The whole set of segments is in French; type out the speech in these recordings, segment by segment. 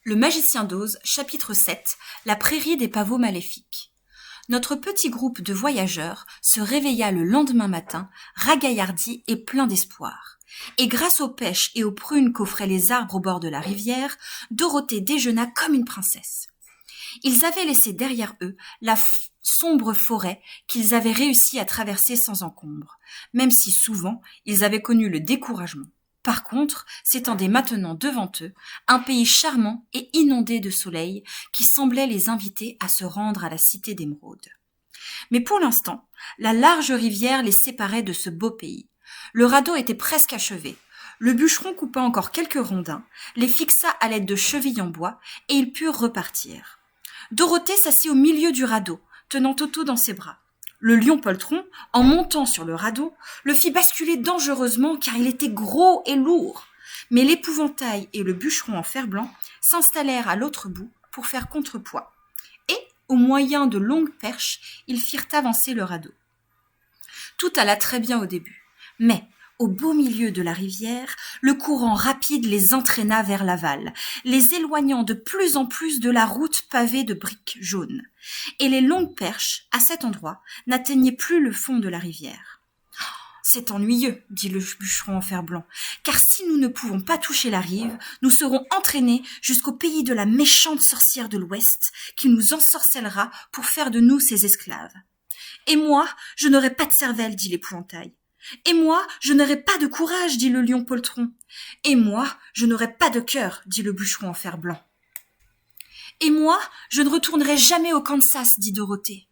Le magicien d'Oz, chapitre 7, la prairie des pavots maléfiques. Notre petit groupe de voyageurs se réveilla le lendemain matin, ragaillardi et plein d'espoir. Et grâce aux pêches et aux prunes qu'offraient les arbres au bord de la rivière, Dorothée déjeuna comme une princesse. Ils avaient laissé derrière eux la sombre forêt qu'ils avaient réussi à traverser sans encombre, même si souvent ils avaient connu le découragement. Par contre, s'étendait maintenant devant eux un pays charmant et inondé de soleil qui semblait les inviter à se rendre à la cité d'Émeraude. Mais pour l'instant, la large rivière les séparait de ce beau pays. Le radeau était presque achevé. Le bûcheron coupa encore quelques rondins, les fixa à l'aide de chevilles en bois et ils purent repartir. Dorothée s'assit au milieu du radeau, tenant Toto dans ses bras. Le lion poltron, en montant sur le radeau, le fit basculer dangereusement car il était gros et lourd. Mais l'épouvantail et le bûcheron en fer-blanc s'installèrent à l'autre bout pour faire contrepoids. Et, au moyen de longues perches, ils firent avancer le radeau. Tout alla très bien au début. Mais, au beau milieu de la rivière, le courant rapide les entraîna vers l'aval, les éloignant de plus en plus de la route pavée de briques jaunes. Et les longues perches, à cet endroit, n'atteignaient plus le fond de la rivière. « C'est ennuyeux, dit le bûcheron en fer-blanc, car si nous ne pouvons pas toucher la rive, nous serons entraînés jusqu'au pays de la méchante sorcière de l'Ouest, qui nous ensorcellera pour faire de nous ses esclaves. Et moi, je n'aurai pas de cervelle, dit l'épouvantail. Et moi, je n'aurai pas de courage, dit le lion poltron. Et moi, je n'aurai pas de cœur, dit le bûcheron en fer-blanc. Et moi, je ne retournerai jamais au Kansas, dit Dorothée.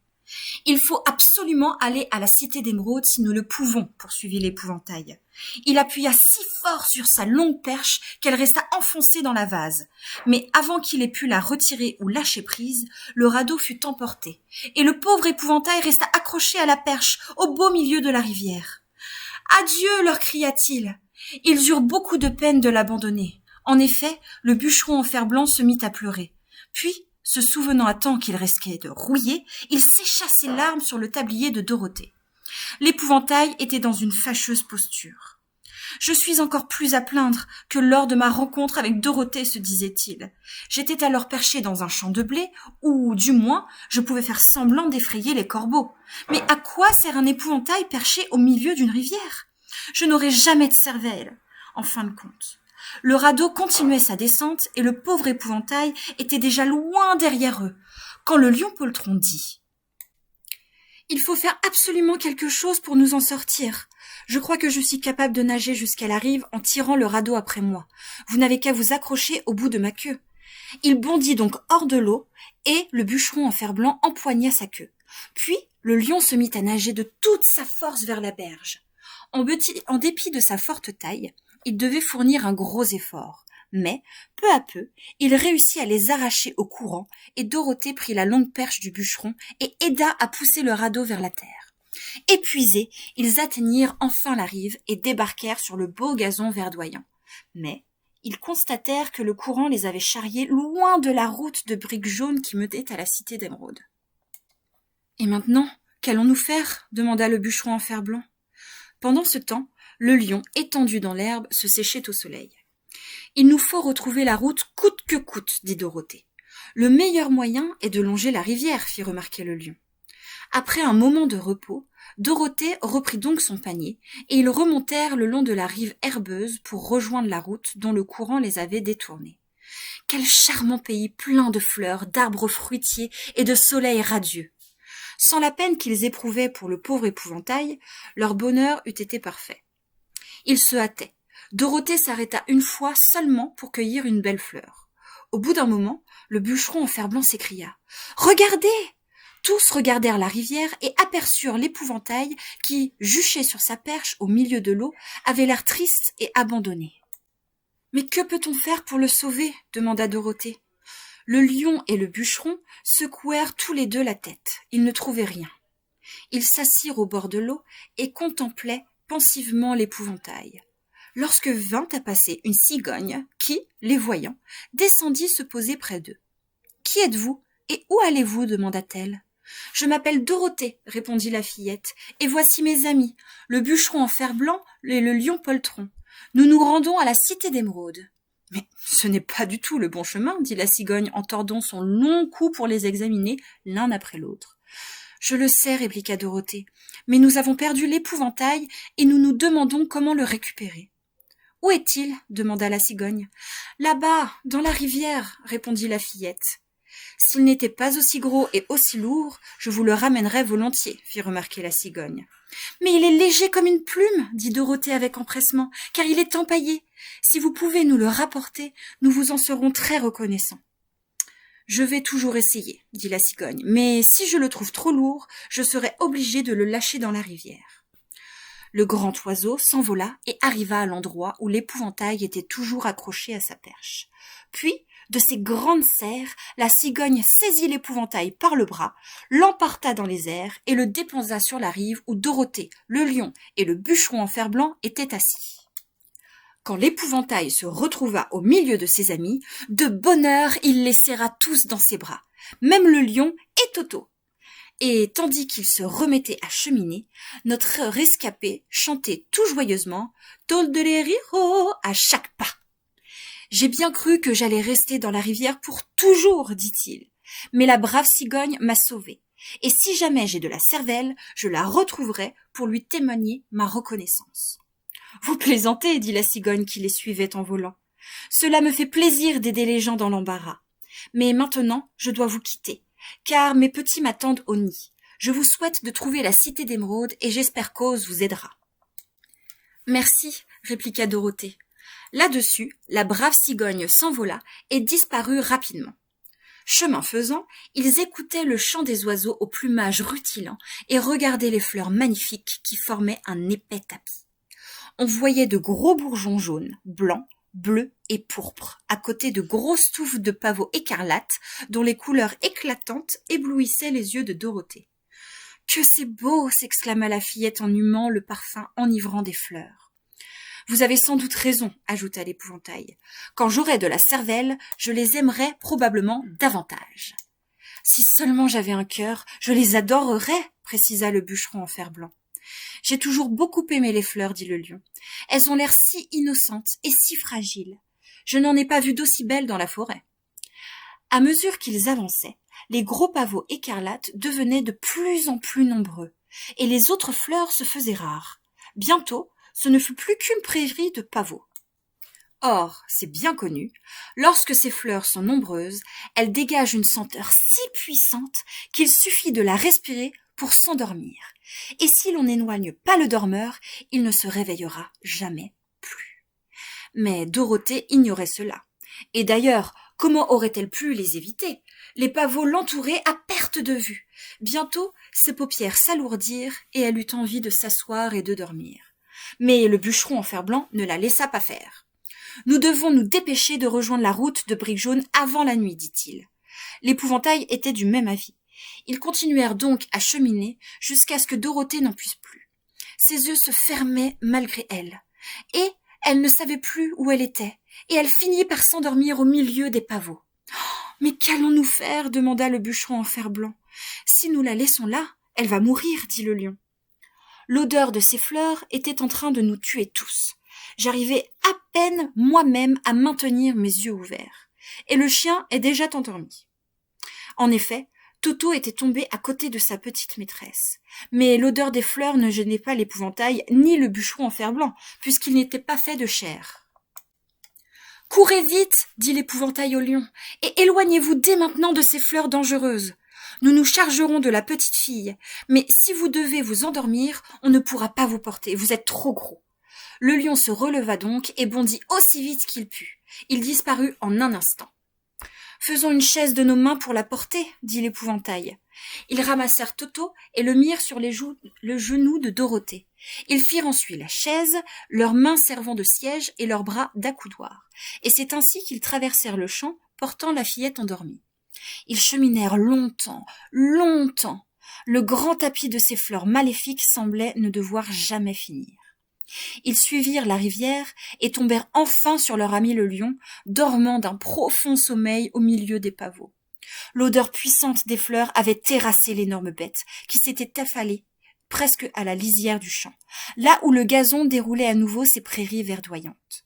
Il faut absolument aller à la cité d'Émeraude si nous le pouvons, poursuivit l'épouvantail. Il appuya si fort sur sa longue perche qu'elle resta enfoncée dans la vase. Mais avant qu'il ait pu la retirer ou lâcher prise, le radeau fut emporté, et le pauvre épouvantail resta accroché à la perche, au beau milieu de la rivière. « Adieu !» leur cria-t-il. Ils eurent beaucoup de peine de l'abandonner. En effet, le bûcheron en fer-blanc se mit à pleurer. Puis, se souvenant à temps qu'il risquait de rouiller, il sécha ses larmes sur le tablier de Dorothée. L'épouvantail était dans une fâcheuse posture. « Je suis encore plus à plaindre que lors de ma rencontre avec Dorothée, se disait-il. J'étais alors perché dans un champ de blé, ou, du moins, je pouvais faire semblant d'effrayer les corbeaux. Mais à quoi sert un épouvantail perché au milieu d'une rivière ? Je n'aurai jamais de cervelle. En fin de compte. Le radeau continuait sa descente et le pauvre épouvantail était déjà loin derrière eux, quand le lion poltron dit « Il faut faire absolument quelque chose pour nous en sortir. Je crois que je suis capable de nager jusqu'à la rive en tirant le radeau après moi. Vous n'avez qu'à vous accrocher au bout de ma queue. » Il bondit donc hors de l'eau et le bûcheron en fer-blanc empoigna sa queue. Puis le lion se mit à nager de toute sa force vers la berge. En dépit de sa forte taille, il devait fournir un gros effort. Mais, peu à peu, il réussit à les arracher au courant et Dorothée prit la longue perche du bûcheron et aida à pousser le radeau vers la terre. Épuisés, ils atteignirent enfin la rive et débarquèrent sur le beau gazon verdoyant. Mais ils constatèrent que le courant les avait charriés loin de la route de briques jaunes qui menait à la cité d'Émeraude. « Et maintenant, qu'allons-nous faire ?» demanda le bûcheron en fer-blanc. Pendant ce temps, le lion, étendu dans l'herbe, se séchait au soleil. « Il nous faut retrouver la route coûte que coûte, dit Dorothée. Le meilleur moyen est de longer la rivière, fit remarquer le lion. Après un moment de repos, Dorothée reprit donc son panier, et ils remontèrent le long de la rive herbeuse pour rejoindre la route dont le courant les avait détournés. Quel charmant pays plein de fleurs, d'arbres fruitiers et de soleil radieux! Sans la peine qu'ils éprouvaient pour le pauvre épouvantail, leur bonheur eût été parfait. Ils se hâtaient. Dorothée s'arrêta une fois seulement pour cueillir une belle fleur. Au bout d'un moment, le bûcheron en fer-blanc s'écria « Regardez !» Tous regardèrent la rivière et aperçurent l'épouvantail qui, juché sur sa perche au milieu de l'eau, avait l'air triste et abandonné. « Mais que peut-on faire pour le sauver ?» demanda Dorothée. Le lion et le bûcheron secouèrent tous les deux la tête. Ils ne trouvaient rien. Ils s'assirent au bord de l'eau et contemplaient pensivement l'épouvantail. Lorsque vint à passer une cigogne qui, les voyant, descendit se poser près d'eux. « Qui êtes-vous et où allez-vous » demanda-t-elle. « Je m'appelle Dorothée, » répondit la fillette, « et voici mes amis, le bûcheron en fer-blanc et le lion poltron. Nous nous rendons à la cité d'Émeraude. » Mais ce n'est pas du tout le bon chemin, dit la cigogne en tordant son long cou pour les examiner l'un après l'autre. Je le sais, répliqua Dorothée, mais nous avons perdu l'épouvantail et nous nous demandons comment le récupérer. Où est-il? Demanda la cigogne. Là-bas, dans la rivière, répondit la fillette. S'il n'était pas aussi gros et aussi lourd, je vous le ramènerais volontiers, fit remarquer la cigogne. Mais il est léger comme une plume, dit Dorothée avec empressement, car il est empaillé. Si vous pouvez nous le rapporter, nous vous en serons très reconnaissants. Je vais toujours essayer, dit la cigogne, mais si je le trouve trop lourd, je serai obligée de le lâcher dans la rivière. Le grand oiseau s'envola et arriva à l'endroit où l'épouvantail était toujours accroché à sa perche. Puis, de ses grandes serres, la cigogne saisit l'épouvantail par le bras, l'emporta dans les airs et le déposa sur la rive où Dorothée, le lion et le bûcheron en fer-blanc étaient assis. Quand l'épouvantail se retrouva au milieu de ses amis, de bonne heure il les serra tous dans ses bras, même le lion et Toto. Et tandis qu'il se remettait à cheminer, notre rescapé chantait tout joyeusement « Tolderero » à chaque pas. « J'ai bien cru que j'allais rester dans la rivière pour toujours, dit-il. Mais la brave cigogne m'a sauvé. Et si jamais j'ai de la cervelle, je la retrouverai pour lui témoigner ma reconnaissance. » « Vous plaisantez, dit la cigogne qui les suivait en volant. Cela me fait plaisir d'aider les gens dans l'embarras. Mais maintenant, je dois vous quitter, car mes petits m'attendent au nid. Je vous souhaite de trouver la cité d'émeraude et j'espère qu'Oz vous aidera. Merci, répliqua Dorothée. Là-dessus, la brave cigogne s'envola et disparut rapidement. Chemin faisant, ils écoutaient le chant des oiseaux au plumage rutilant et regardaient les fleurs magnifiques qui formaient un épais tapis. On voyait de gros bourgeons jaunes, blancs, bleus et pourpres, à côté de grosses touffes de pavots écarlates, dont les couleurs éclatantes éblouissaient les yeux de Dorothée. « Que c'est beau !» s'exclama la fillette en humant le parfum enivrant des fleurs. « Vous avez sans doute raison, ajouta l'épouvantail. Quand j'aurai de la cervelle, je les aimerai probablement davantage. Si seulement j'avais un cœur, je les adorerais, précisa le bûcheron en fer-blanc. J'ai toujours beaucoup aimé les fleurs, dit le lion. Elles ont l'air si innocentes et si fragiles. Je n'en ai pas vu d'aussi belles dans la forêt. À mesure qu'ils avançaient, les gros pavots écarlates devenaient de plus en plus nombreux, et les autres fleurs se faisaient rares. Bientôt, ce ne fut plus qu'une prairie de pavots. Or, c'est bien connu, lorsque ces fleurs sont nombreuses, elles dégagent une senteur si puissante qu'il suffit de la respirer pour s'endormir. Et si l'on n'éloigne pas le dormeur, il ne se réveillera jamais plus. Mais Dorothée ignorait cela. Et d'ailleurs, comment aurait-elle pu les éviter? Les pavots l'entouraient à perte de vue. Bientôt, ses paupières s'alourdirent et elle eut envie de s'asseoir et de dormir. Mais le bûcheron en fer-blanc ne la laissa pas faire. « Nous devons nous dépêcher de rejoindre la route de Brique Jaune avant la nuit, dit-il. » L'épouvantail était du même avis. Ils continuèrent donc à cheminer jusqu'à ce que Dorothée n'en puisse plus. Ses yeux se fermaient malgré elle, et elle ne savait plus où elle était, et elle finit par s'endormir au milieu des pavots. « Mais qu'allons-nous faire ?» demanda le bûcheron en fer-blanc. « Si nous la laissons là, elle va mourir, dit le lion. L'odeur de ces fleurs était en train de nous tuer tous. J'arrivais à peine moi-même à maintenir mes yeux ouverts, et le chien est déjà endormi. » En effet, Toto était tombé à côté de sa petite maîtresse. Mais l'odeur des fleurs ne gênait pas l'épouvantail ni le bûcheron en fer-blanc, puisqu'il n'était pas fait de chair. « Courez vite, dit l'épouvantail au lion, et éloignez-vous dès maintenant de ces fleurs dangereuses. Nous nous chargerons de la petite fille, mais si vous devez vous endormir, on ne pourra pas vous porter, vous êtes trop gros. » Le lion se releva donc et bondit aussi vite qu'il put. Il disparut en un instant. « Faisons une chaise de nos mains pour la porter, dit l'épouvantail. Ils ramassèrent Toto et le mirent sur le genou de Dorothée. Ils firent ensuite la chaise, leurs mains servant de siège et leurs bras d'accoudoir. Et c'est ainsi qu'ils traversèrent le champ, portant la fillette endormie. Ils cheminèrent longtemps, longtemps. Le grand tapis de ces fleurs maléfiques semblait ne devoir jamais finir. Ils suivirent la rivière et tombèrent enfin sur leur ami le lion, dormant d'un profond sommeil au milieu des pavots. L'odeur puissante des fleurs avait terrassé l'énorme bête, qui s'était affalée presque à la lisière du champ, là où le gazon déroulait à nouveau ses prairies verdoyantes.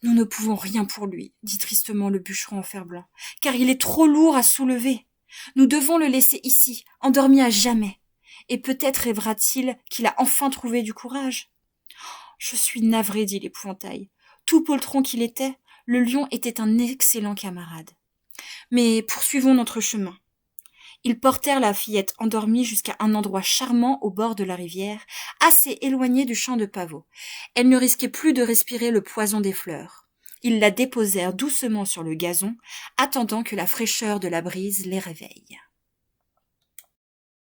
Nous ne pouvons rien pour lui, dit tristement le bûcheron en fer-blanc, car il est trop lourd à soulever. Nous devons le laisser ici, endormi à jamais. Et peut-être rêvera-t-il qu'il a enfin trouvé du courage. Je suis navré, dit l'épouvantail. Tout poltron qu'il était, le lion était un excellent camarade. Mais poursuivons notre chemin. Ils portèrent la fillette endormie jusqu'à un endroit charmant au bord de la rivière, assez éloigné du champ de pavots. Elle ne risquait plus de respirer le poison des fleurs. Ils la déposèrent doucement sur le gazon, attendant que la fraîcheur de la brise les réveille.